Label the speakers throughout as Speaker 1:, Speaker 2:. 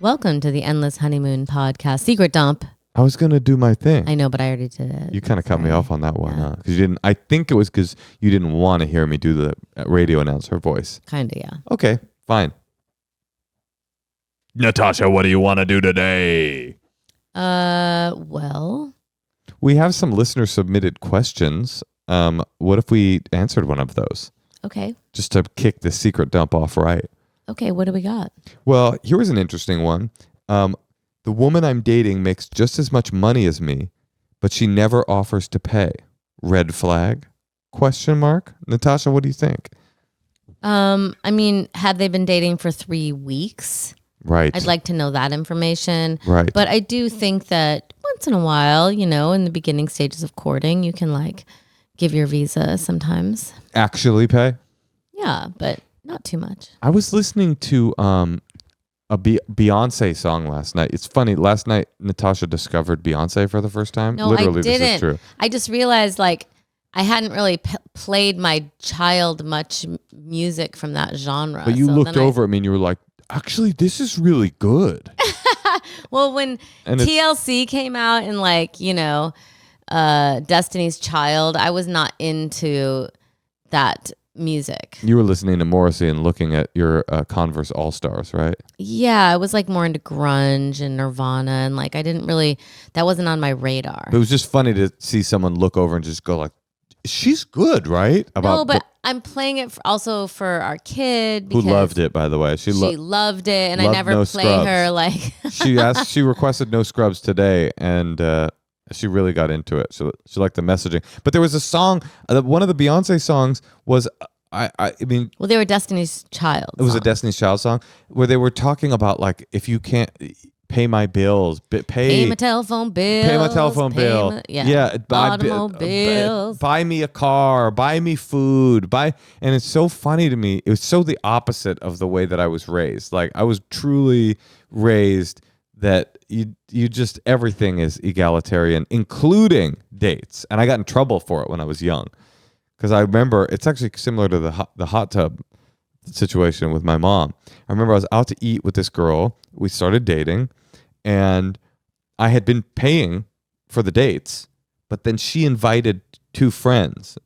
Speaker 1: Welcome to the Endless Honeymoon Podcast. Secret dump.
Speaker 2: I was going to do my thing.
Speaker 1: I know, but I already did it.
Speaker 2: You kind of cut me off on that one, huh? Because you didn't. I think it was because you didn't want to hear me do the radio announcer voice.
Speaker 1: Kind of, yeah.
Speaker 2: Okay, fine. Natasha, what do you want to do today?
Speaker 1: Well,
Speaker 2: we have some listener submitted questions. What if we answered one of those?
Speaker 1: Okay.
Speaker 2: Just to kick the secret dump off right.
Speaker 1: Okay, what do we got?
Speaker 2: Well, here was an interesting one. The woman I'm dating makes just as much money as me, but she never offers to pay. Red flag? Question mark? Natasha, what do you think?
Speaker 1: I mean, had they been dating for 3 weeks?
Speaker 2: Right.
Speaker 1: I'd like to know that information.
Speaker 2: Right.
Speaker 1: But I do think that once in a while, you know, in the beginning stages of courting, you can like give your visa sometimes.
Speaker 2: Actually pay?
Speaker 1: Yeah, but not too much.
Speaker 2: I was listening to a Beyonce song last night. It's funny. Last night, Natasha discovered Beyonce for the first time.
Speaker 1: No,
Speaker 2: Literally,
Speaker 1: I didn't.
Speaker 2: This is true.
Speaker 1: I just realized like I hadn't really played my child much music from that genre.
Speaker 2: But you looked over at me and you were like, actually, this is really good.
Speaker 1: Well, when TLC came out and like, you know, Destiny's Child, I was not into that music.
Speaker 2: You were listening to Morrissey and looking at your Converse All-Stars, right?
Speaker 1: Yeah, I was like more into grunge and Nirvana, and like I didn't really, that wasn't on my radar.
Speaker 2: But it was just funny to see someone look over and just go like, she's good, right?
Speaker 1: No, but I'm playing it also for our kid.
Speaker 2: Who loved it, by the way. She
Speaker 1: loved it, and I never play her like.
Speaker 2: She requested no scrubs today, and she really got into it. She liked the messaging. But there was a song, one of the Beyonce songs was, I mean.
Speaker 1: Well, they were Destiny's Child.
Speaker 2: It was a Destiny's Child song where they were talking about like, if you can't pay my bills, pay
Speaker 1: my telephone bill.
Speaker 2: Pay my telephone bill.
Speaker 1: Automobiles.
Speaker 2: Buy me a car, buy me food, and it's so funny to me. It was so the opposite of the way that I was raised. Like I was truly raised that you just everything is egalitarian, including dates. And I got in trouble for it when I was young, because I remember it's actually similar to the hot tub situation with my mom. I remember I was out to eat with this girl. We started dating, and I had been paying for the dates, but then she invited 2 friends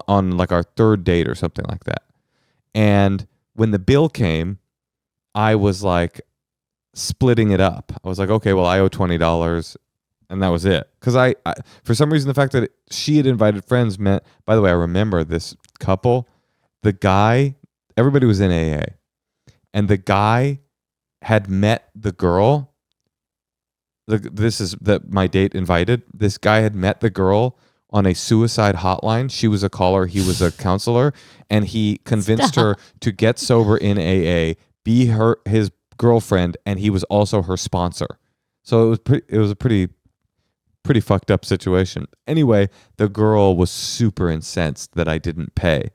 Speaker 2: on like our 3rd date or something like that. And when the bill came, I was like splitting it up. I was like, okay, well, I owe $20, and that was it. Because I for some reason, the fact that she had invited friends meant, by the way, I remember this couple, the guy, everybody was in AA, and the guy had met the girl. This is that my date invited. This guy had met the girl on a suicide hotline. She was a caller. He was a counselor, and he convinced her to get sober in AA, be his girlfriend, and he was also her sponsor. So it was a pretty fucked up situation. Anyway, the girl was super incensed that I didn't pay.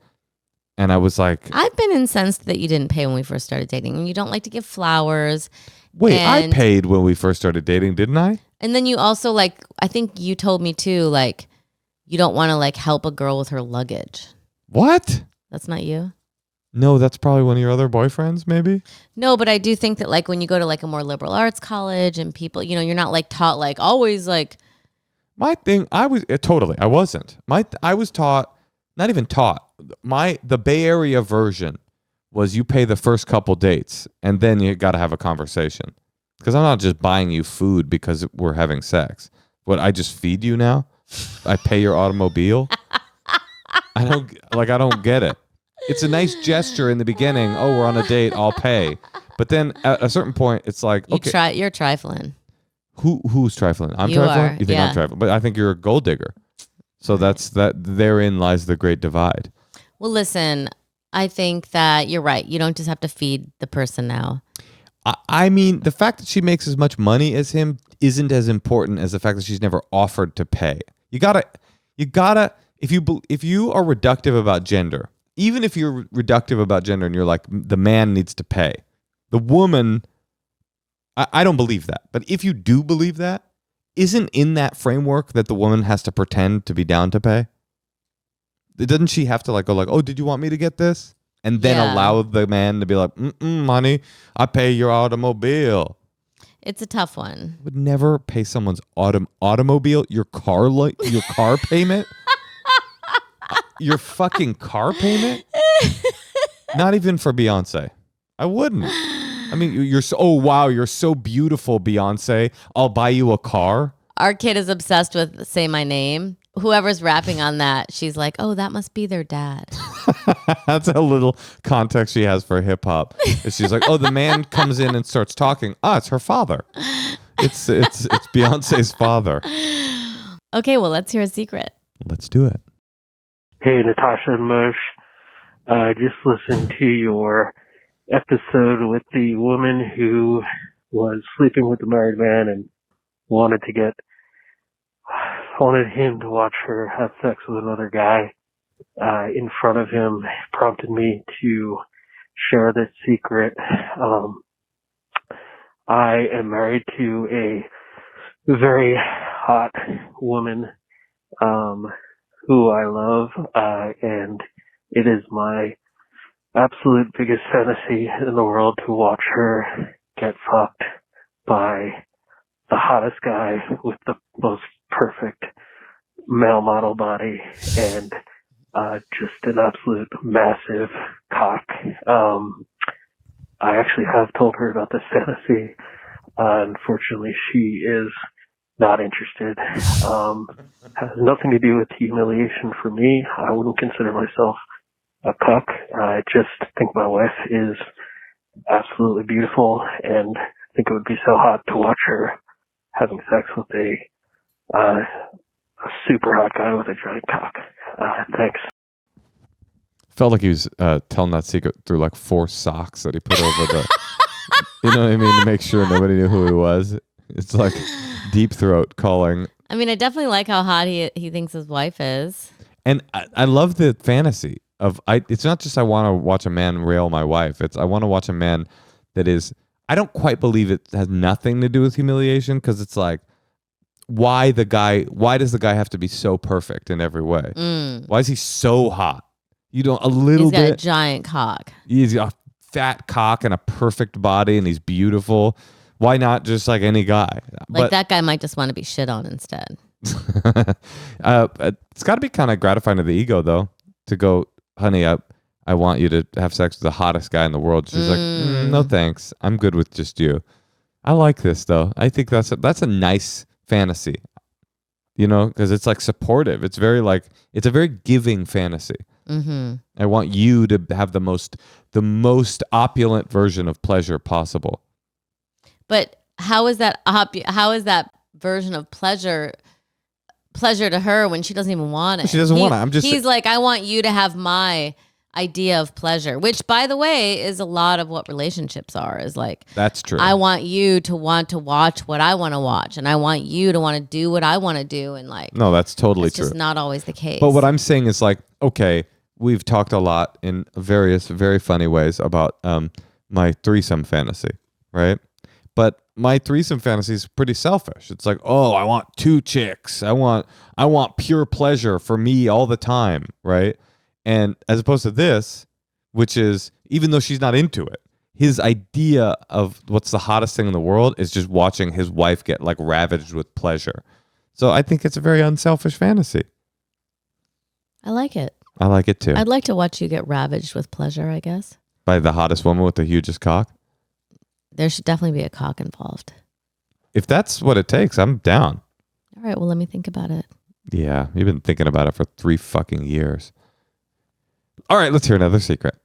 Speaker 2: And I was like,
Speaker 1: I've been incensed that you didn't pay when we first started dating. And you don't like to give flowers.
Speaker 2: Wait, I paid when we first started dating, didn't I?
Speaker 1: And then you also like, I think you told me too, like, you don't want to like help a girl with her luggage.
Speaker 2: What?
Speaker 1: That's not you?
Speaker 2: No, that's probably one of your other boyfriends, maybe?
Speaker 1: No, but I do think that like when you go to like a more liberal arts college and people, you know, you're not like taught like always like.
Speaker 2: My thing, I wasn't. I was taught, not even taught. The Bay Area version was you pay the first couple dates and then you got to have a conversation. Because I'm not just buying you food because we're having sex. What, I just feed you now? I pay your automobile? I don't get it. It's a nice gesture in the beginning. Oh, we're on a date, I'll pay. But then at a certain point, it's like, okay.
Speaker 1: You're trifling.
Speaker 2: Who's trifling? I'm
Speaker 1: you
Speaker 2: trifling?
Speaker 1: Are,
Speaker 2: You think I'm trifling? But I think you're a gold digger. So therein lies the great divide.
Speaker 1: Well, listen, I think that you're right. You don't just have to feed the person now.
Speaker 2: I mean, the fact that she makes as much money as him isn't as important as the fact that she's never offered to pay. You gotta, if you are reductive about gender, even if you're reductive about gender and you're like, the man needs to pay, the woman, I don't believe that. But if you do believe that, isn't in that framework that the woman has to pretend to be down to pay? Doesn't she have to like go like, oh, did you want me to get this? And then allow the man to be like, honey, I pay your automobile.
Speaker 1: It's a tough one.
Speaker 2: Would never pay someone's automobile, your car payment, your fucking car payment. Not even for Beyonce. I wouldn't. I mean, you're so beautiful, Beyonce. I'll buy you a car.
Speaker 1: Our kid is obsessed with Say My Name. Whoever's rapping on that, she's like, oh, that must be their dad.
Speaker 2: That's a little context she has for hip hop. She's like, oh, the man comes in and starts talking. It's her father. It's Beyonce's father.
Speaker 1: Okay, well, let's hear a secret.
Speaker 2: Let's do it.
Speaker 3: Hey, Natasha and Moshe. I just listened to your episode with the woman who was sleeping with the married man and wanted him to watch her have sex with another guy in front of him. Prompted me to share this secret. I am married to a very hot woman who I love, and it is my absolute biggest fantasy in the world to watch her get fucked by the hottest guy with the most perfect male model body and just an absolute massive cock. I actually have told her about this fantasy. Unfortunately, she is not interested. Has nothing to do with humiliation for me. I wouldn't consider myself a cuck. I just think my wife is absolutely beautiful, and I think it would be so hot to watch her having sex with a super hot guy with a giant cock. Thanks.
Speaker 2: Felt like he was telling that secret through like 4 socks that he put over the, you know what I mean, to make sure nobody knew who he was. It's like deep throat calling.
Speaker 1: I mean, I definitely like how hot he thinks his wife is.
Speaker 2: And I love the fantasy of, it's not just I want to watch a man rail my wife. It's I want to watch a man that is, I don't quite believe it has nothing to do with humiliation, because it's like, why does the guy have to be so perfect in every way? Why is he so hot? You don't, a little bit.
Speaker 1: He's got a giant cock.
Speaker 2: He's got a fat cock and a perfect body, and he's beautiful. Why not just like any guy?
Speaker 1: Like that guy might just want to be shit on instead.
Speaker 2: It's got to be kind of gratifying to the ego, though, to go, honey, I want you to have sex with the hottest guy in the world. She's like, no thanks. I'm good with just you. I like this, though. I think that's a nice fantasy, you know, because it's like supportive. It's very like, it's a very giving fantasy.
Speaker 1: Mm-hmm.
Speaker 2: I want you to have the most opulent version of pleasure possible.
Speaker 1: But how is that version of pleasure to her when she doesn't even want it?
Speaker 2: She doesn't want it.
Speaker 1: He's like, I want you to have my idea of pleasure, which, by the way, is a lot of what relationships are. Is like,
Speaker 2: that's true.
Speaker 1: I want you to want to watch what I want to watch, and I want you to want to do what I want to do, and like,
Speaker 2: no, that's totally true.
Speaker 1: It's just not always the case.
Speaker 2: But what I'm saying is like, okay, we've talked a lot in various very funny ways about my threesome fantasy, right? But my threesome fantasy is pretty selfish. It's like, oh, I want 2 chicks. I want pure pleasure for me all the time, right? And as opposed to this, which is, even though she's not into it, his idea of what's the hottest thing in the world is just watching his wife get like ravaged with pleasure. So I think it's a very unselfish fantasy.
Speaker 1: I like it.
Speaker 2: I like it too.
Speaker 1: I'd like to watch you get ravaged with pleasure, I guess.
Speaker 2: By the hottest woman with the hugest cock?
Speaker 1: There should definitely be a cock involved.
Speaker 2: If that's what it takes, I'm down.
Speaker 1: All right, well, let me think about it.
Speaker 2: Yeah, you've been thinking about it for 3 fucking years. All right, let's hear another secret.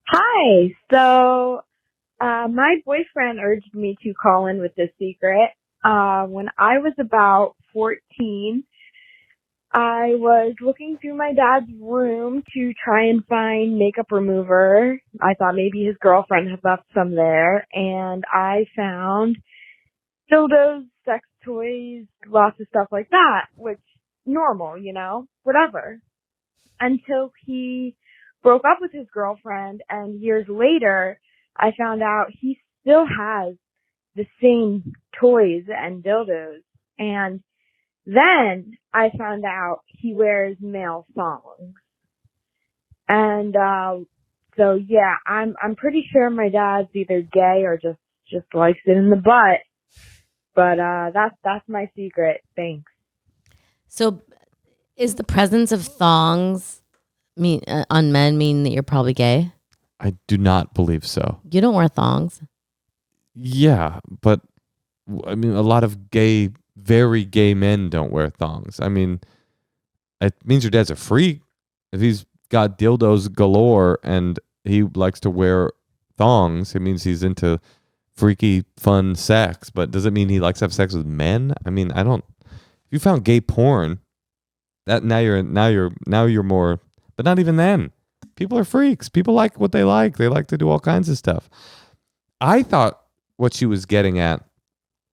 Speaker 4: Hi. So, my boyfriend urged me to call in with this secret. When I was about 14, I was looking through my dad's room to try and find makeup remover. I thought maybe his girlfriend had left some there, and I found dildos, sex toys, lots of stuff like that, which normal, you know, whatever. Until he broke up with his girlfriend, and years later, I found out he still has the same toys and dildos. And then I found out he wears male thongs. And so yeah, I'm pretty sure my dad's either gay or just just likes it in the butt. But that's my secret. Thanks.
Speaker 1: So, is the presence of thongs on men mean that you're probably gay?
Speaker 2: I do not believe so.
Speaker 1: You don't wear thongs.
Speaker 2: Yeah, but I mean, a lot of very gay men don't wear thongs. I mean, it means your dad's a freak. If he's got dildos galore and he likes to wear thongs, it means he's into freaky, fun sex. But does it mean he likes to have sex with men? I mean, I don't. If you found gay porn, that now you're more. But not even then. People are freaks. People like what they like. They like to do all kinds of stuff. I thought what she was getting at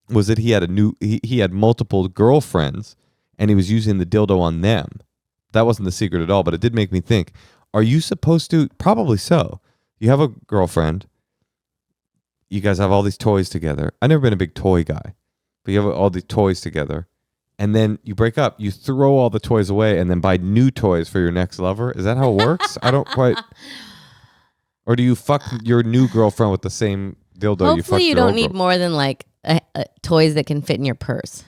Speaker 2: was that he had multiple girlfriends and he was using the dildo on them. That wasn't the secret at all, but it did make me think, are you supposed to? Probably so. You have a girlfriend. You guys have all these toys together. I've never been a big toy guy, but you have all these toys together. And then you break up, you throw all the toys away and then buy new toys for your next lover. Is that how it works? I don't quite. Or do you fuck your new girlfriend with the same dildo you fucked
Speaker 1: Hopefully you
Speaker 2: your
Speaker 1: don't
Speaker 2: old
Speaker 1: need more than like toys that can fit in your purse.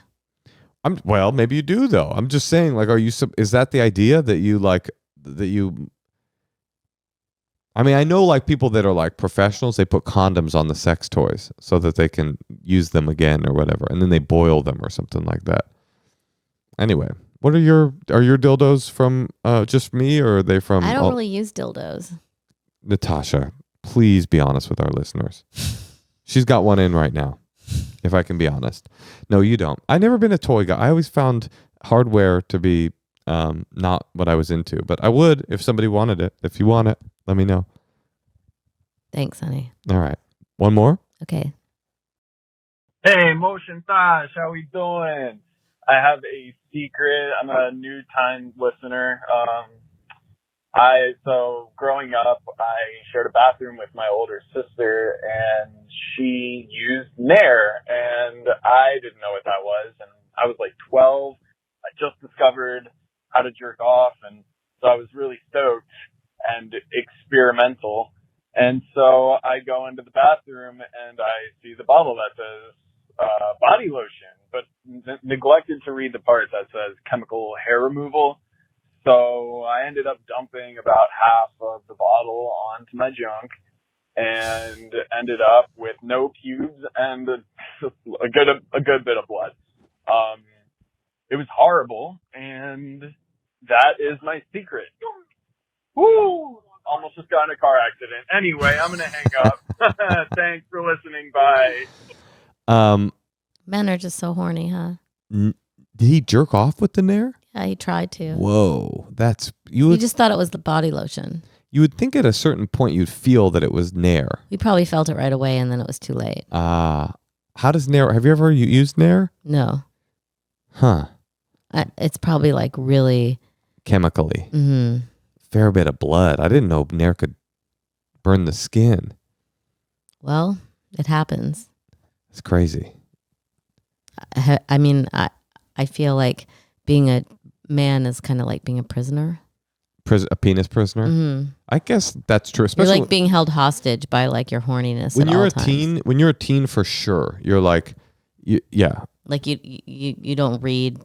Speaker 2: Well, maybe you do though. I'm just saying, like, is that the idea that you like, that you. I mean, I know like people that are like professionals, they put condoms on the sex toys so that they can use them again or whatever. And then they boil them or something like that. Anyway, what are your dildos from just me, or are they from?
Speaker 1: I don't really use dildos.
Speaker 2: Natasha, please be honest with our listeners. She's got one in right now, if I can be honest. No, you don't. I've never been a toy guy. I always found hardware to be not what I was into, but I would if somebody wanted it. If you want it, let me know.
Speaker 1: Thanks, honey.
Speaker 2: All right. One more?
Speaker 1: Okay.
Speaker 5: Hey, Moshe and Tosh, how we doing? I have a secret. I'm a new time listener. So growing up, I shared a bathroom with my older sister, and she used Nair, and I didn't know what that was, and I was like 12. I just discovered how to jerk off, and so I was really stoked and experimental. And so I go into the bathroom, and I see the bottle that says body lotion, but neglected to read the part that says chemical hair removal. So I ended up dumping about half of the bottle onto my junk and ended up with no pubes and a good bit of blood. It was horrible, and that is my secret. Woo! Almost just got in a car accident. Anyway, I'm gonna hang up. Thanks for listening. Bye.
Speaker 1: Men are just so horny, huh?
Speaker 2: Did he jerk off with the Nair?
Speaker 1: Yeah, he tried to.
Speaker 2: Whoa,
Speaker 1: He just thought it was the body lotion.
Speaker 2: You would think at a certain point you'd feel that it was Nair.
Speaker 1: We probably felt it right away, and then it was too late.
Speaker 2: How does Nair? Have you ever used Nair?
Speaker 1: No.
Speaker 2: Huh.
Speaker 1: It's probably like really
Speaker 2: chemically.
Speaker 1: Mm-hmm.
Speaker 2: Fair bit of blood. I didn't know Nair could burn the skin.
Speaker 1: Well, it happens.
Speaker 2: It's crazy.
Speaker 1: I mean, I feel like being a man is kind of like being a prisoner.
Speaker 2: A penis prisoner?
Speaker 1: Mm-hmm.
Speaker 2: I guess that's true. Especially
Speaker 1: you're like being held hostage by like your horniness.
Speaker 2: When
Speaker 1: at
Speaker 2: you're
Speaker 1: all
Speaker 2: a
Speaker 1: times.
Speaker 2: teen, when you're a teen for sure, you're like, yeah.
Speaker 1: Like you don't read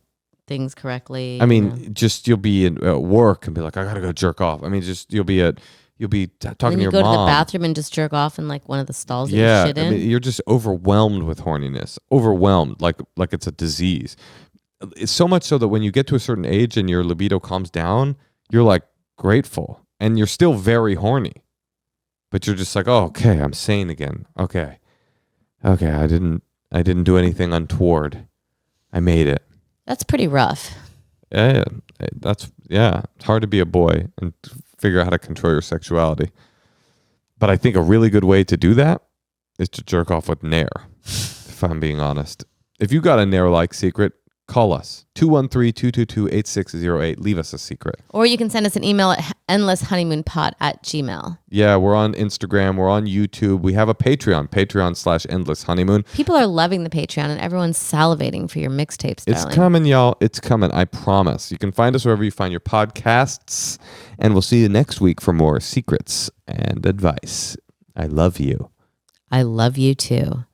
Speaker 1: things correctly.
Speaker 2: I mean, just you'll be at work and be like, I gotta go jerk off. I mean, just you'll be talking to your mom.
Speaker 1: You go to the bathroom and just jerk off in like one of the stalls that you shit in.
Speaker 2: I mean, you're just overwhelmed with horniness. Overwhelmed, like it's a disease. It's so much so that when you get to a certain age and your libido calms down, you're like grateful and you're still very horny, but you're just like, oh, okay, I'm sane again. Okay, I didn't do anything untoward. I made it.
Speaker 1: That's pretty rough.
Speaker 2: Yeah, it's hard to be a boy and figure out how to control your sexuality. But I think a really good way to do that is to jerk off with Nair, if I'm being honest. If you got a Nair-like secret, call us. 213-222-8608. Leave us a secret.
Speaker 1: Or you can send us an email at endlesshoneymoonpod@gmail.com.
Speaker 2: Yeah, we're on Instagram. We're on YouTube. We have a Patreon, Patreon/endlesshoneymoon.
Speaker 1: People are loving the Patreon and everyone's salivating for your mixtapes, darling.
Speaker 2: It's coming, y'all. It's coming. I promise. You can find us wherever you find your podcasts. And we'll see you next week for more secrets and advice. I love you.
Speaker 1: I love you too.